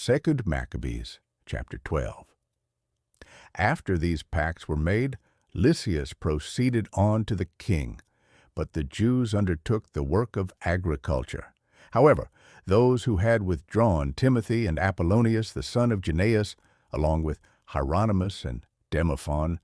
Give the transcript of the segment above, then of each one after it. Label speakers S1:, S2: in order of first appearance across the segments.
S1: 2 Maccabees, chapter 12. After these pacts were made, Lysias proceeded on to the king, but the Jews undertook the work of agriculture. However, those who had withdrawn, Timothy and Apollonius, the son of Gennaeus, along with Hieronymus and Demophon,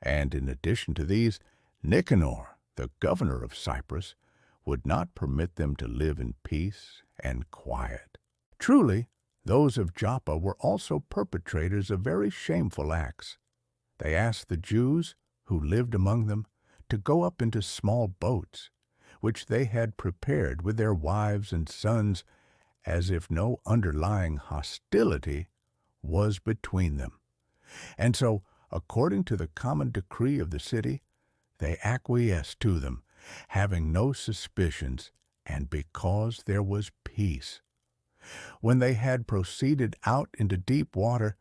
S1: and in addition to these, Nicanor, the governor of Cyprus, would not permit them to live in peace and quiet. Truly, those of Joppa were also perpetrators of very shameful acts. They asked the Jews who lived among them to go up into small boats, which they had prepared with their wives and sons, as if no underlying hostility was between them. And so, according to the common decree of the city, they acquiesced to them, having no suspicions, and because there was peace. When they had proceeded out into deep water,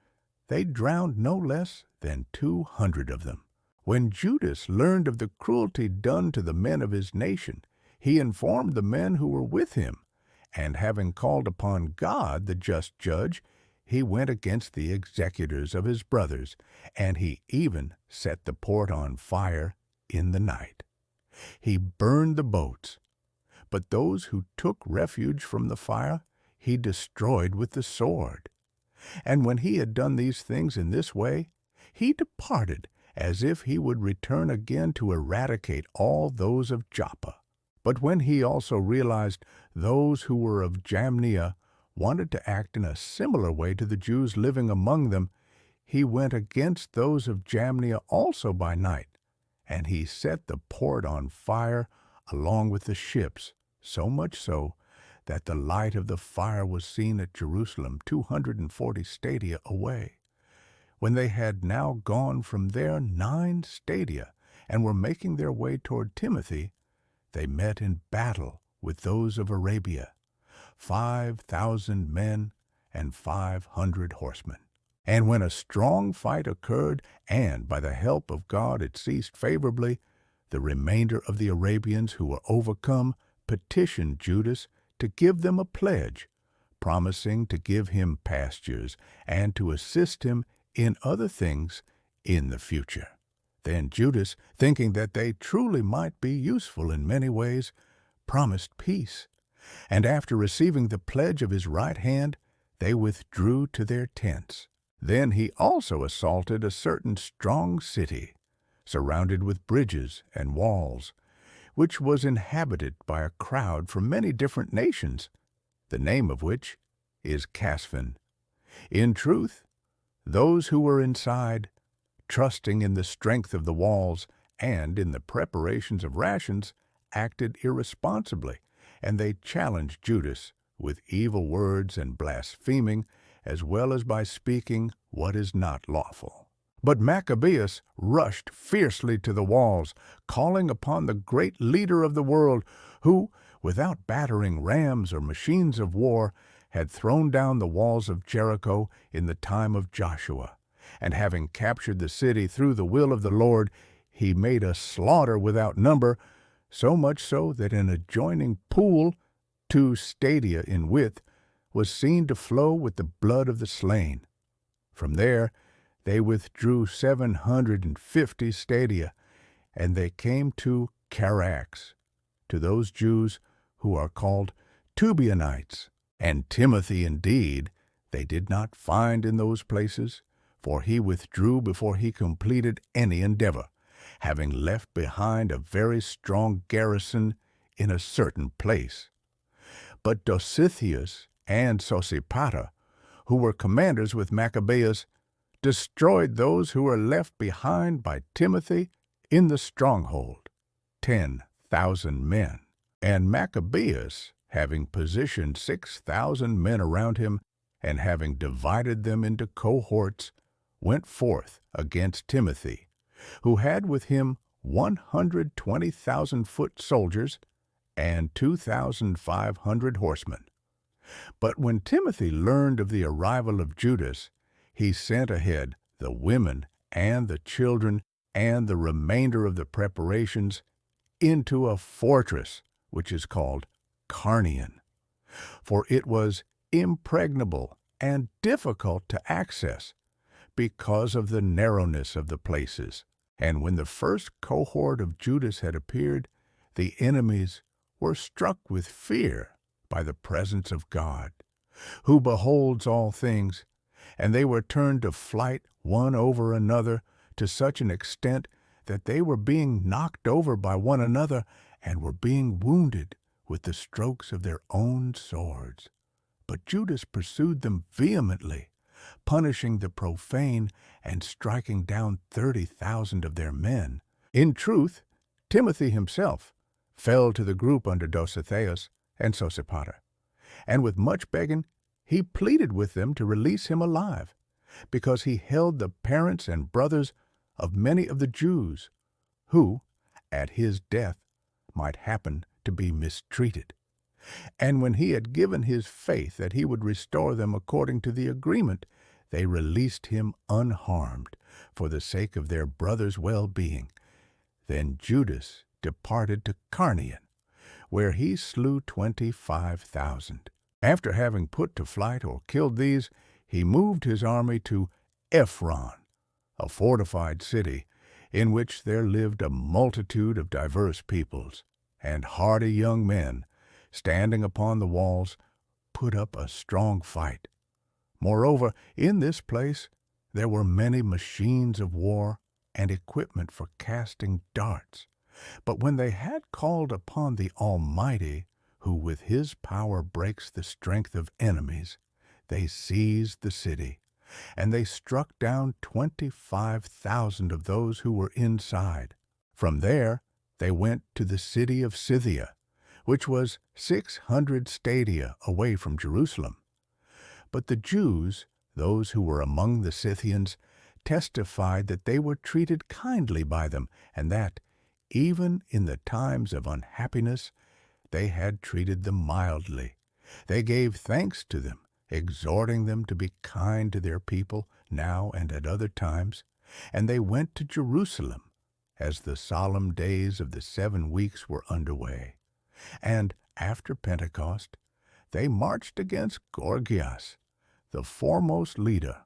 S1: they drowned no less than 200 of them. When Judas learned of the cruelty done to the men of his nation, he informed the men who were with him, and having called upon God, the just judge, he went against the executors of his brothers, and he even set the port on fire in the night. He burned the boats, but those who took refuge from the fire he destroyed with the sword. And when he had done these things in this way, he departed as if he would return again to eradicate all those of Joppa. But when he also realized those who were of Jamnia wanted to act in a similar way to the Jews living among them, he went against those of Jamnia also by night, and he set the port on fire along with the ships, so much so that the light of the fire was seen at Jerusalem 240 stadia away. When they had now gone from there 9 stadia, and were making their way toward Timothy, they met in battle with those of Arabia, 5,000 men and 500 horsemen. And when a strong fight occurred, and by the help of God it ceased favorably, the remainder of the Arabians who were overcome petitioned Judas to give them a pledge, promising to give him pastures and to assist him in other things in the future. Then Judas, thinking that they truly might be useful in many ways, promised peace, and after receiving the pledge of his right hand, they withdrew to their tents. Then he also assaulted a certain strong city, surrounded with bridges and walls, which was inhabited by a crowd from many different nations, the name of which is Casphin. In truth, those who were inside, trusting in the strength of the walls and in the preparations of rations, acted irresponsibly, and they challenged Judas with evil words and blaspheming, as well as by speaking what is not lawful. But Maccabees rushed fiercely to the walls, calling upon the great leader of the world, who, without battering rams or machines of war, had thrown down the walls of Jericho in the time of Joshua. And having captured the city through the will of the Lord, he made a slaughter without number, so much so that an adjoining pool, 2 stadia in width, was seen to flow with the blood of the slain. From there they withdrew 750 stadia, and they came to Charax, to those Jews who are called Tubianites. And Timothy indeed they did not find in those places, for he withdrew before he completed any endeavor, having left behind a very strong garrison in a certain place. But Dositheus and Sosipater, who were commanders with Maccabees, destroyed those who were left behind by Timothy in the stronghold, 10,000 men. And Maccabees, having positioned 6,000 men around him, and having divided them into cohorts, went forth against Timothy, who had with him 120,000 foot soldiers and 2,500 horsemen. But when Timothy learned of the arrival of Judas, he sent ahead the women and the children and the remainder of the preparations into a fortress which is called Carnion, for it was impregnable and difficult to access because of the narrowness of the places. And when the first cohort of Judas had appeared, the enemies were struck with fear by the presence of God, who beholds all things, and they were turned to flight one over another to such an extent that they were being knocked over by one another and were being wounded with the strokes of their own swords. But Judas pursued them vehemently, punishing the profane and striking down 30,000 of their men. In truth, Timothy himself fell to the group under Dositheus and Sosipater, and with much begging he pleaded with them to release him alive, because he held the parents and brothers of many of the Jews, who, at his death, might happen to be mistreated. And when he had given his faith that he would restore them according to the agreement, they released him unharmed for the sake of their brother's well-being. Then Judas departed to Carnion, where he slew 25,000. After having put to flight or killed these, he moved his army to Ephron, a fortified city, in which there lived a multitude of diverse peoples, and hardy young men, standing upon the walls, put up a strong fight. Moreover, in this place there were many machines of war and equipment for casting darts. But when they had called upon the Almighty, who with his power breaks the strength of enemies, they seized the city, and they struck down 25,000 of those who were inside. From there they went to the city of Scythia, which was 600 stadia away from Jerusalem. But the Jews, those who were among the Scythians, testified that they were treated kindly by them, and that, even in the times of unhappiness, they had treated them mildly. They gave thanks to them, exhorting them to be kind to their people now and at other times, and they went to Jerusalem as the solemn days of the 7 weeks were underway. And after Pentecost, they marched against Gorgias, the foremost leader,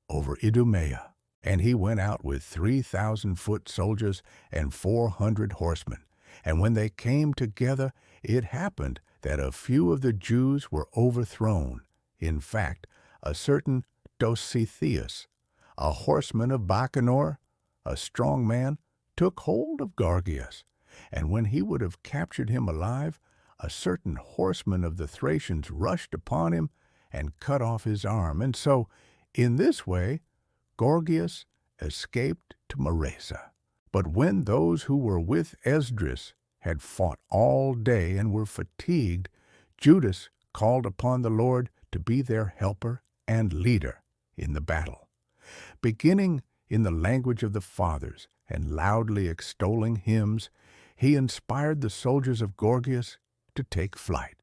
S1: over Idumea, and he went out with 3,000 foot soldiers and 400 horsemen. And when they came together, it happened that a few of the Jews were overthrown. In fact, a certain Dositheus, a horseman of Nicanor, a strong man, took hold of Gorgias, and when he would have captured him alive, a certain horseman of the Thracians rushed upon him and cut off his arm. And so, in this way, Gorgias escaped to Maresa. But when those who were with Esdras had fought all day and were fatigued, Judas called upon the Lord to be their helper and leader in the battle. Beginning in the language of the fathers and loudly extolling hymns, he inspired the soldiers of Gorgias to take flight.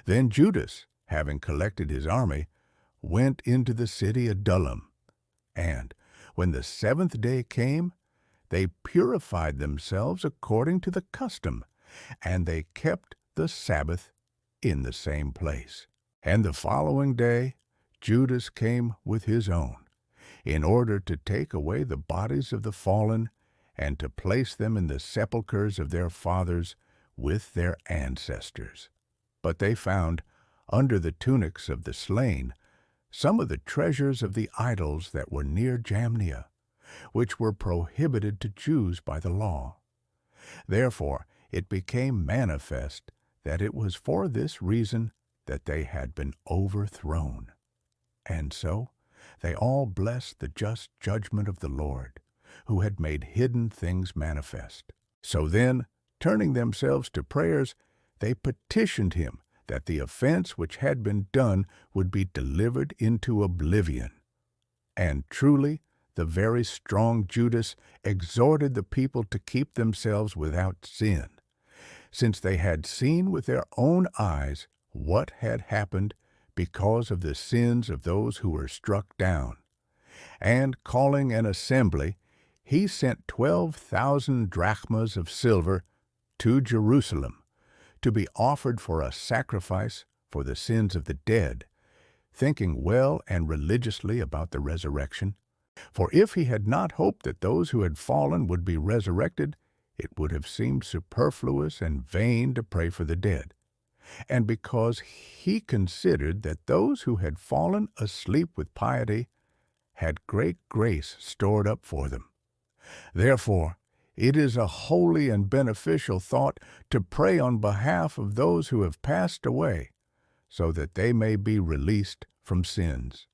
S1: Then Judas, having collected his army, went into the city Adullam, and when the 7th day came, they purified themselves according to the custom, and they kept the Sabbath in the same place. And the following day Judas came with his own, in order to take away the bodies of the fallen, and to place them in the sepulchres of their fathers with their ancestors. But they found, under the tunics of the slain, some of the treasures of the idols that were near Jamnia, which were prohibited to Jews by the law. Therefore it became manifest that it was for this reason that they had been overthrown. And so they all blessed the just judgment of the Lord, who had made hidden things manifest. So then, turning themselves to prayers, they petitioned him that the offense which had been done would be delivered into oblivion. And truly, the very strong Judas exhorted the people to keep themselves without sin, since they had seen with their own eyes what had happened because of the sins of those who were struck down. And calling an assembly, he sent 12,000 drachmas of silver to Jerusalem, to be offered for a sacrifice for the sins of the dead, thinking well and religiously about the resurrection. For if he had not hoped that those who had fallen would be resurrected, it would have seemed superfluous and vain to pray for the dead. And because he considered that those who had fallen asleep with piety had great grace stored up for them. Therefore, it is a holy and beneficial thought to pray on behalf of those who have passed away, so that they may be released from sins.